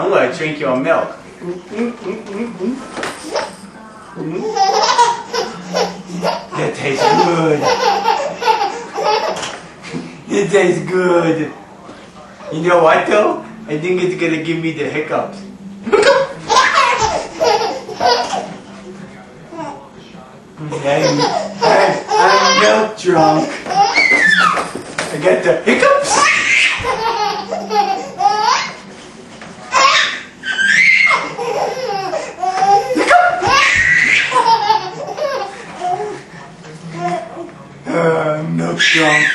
I'm gonna drink your milk. That tastes good. It tastes good. You know what though? I think it's gonna give me the hiccups. I'm milk drunk. I got the hiccups. Milk drunk.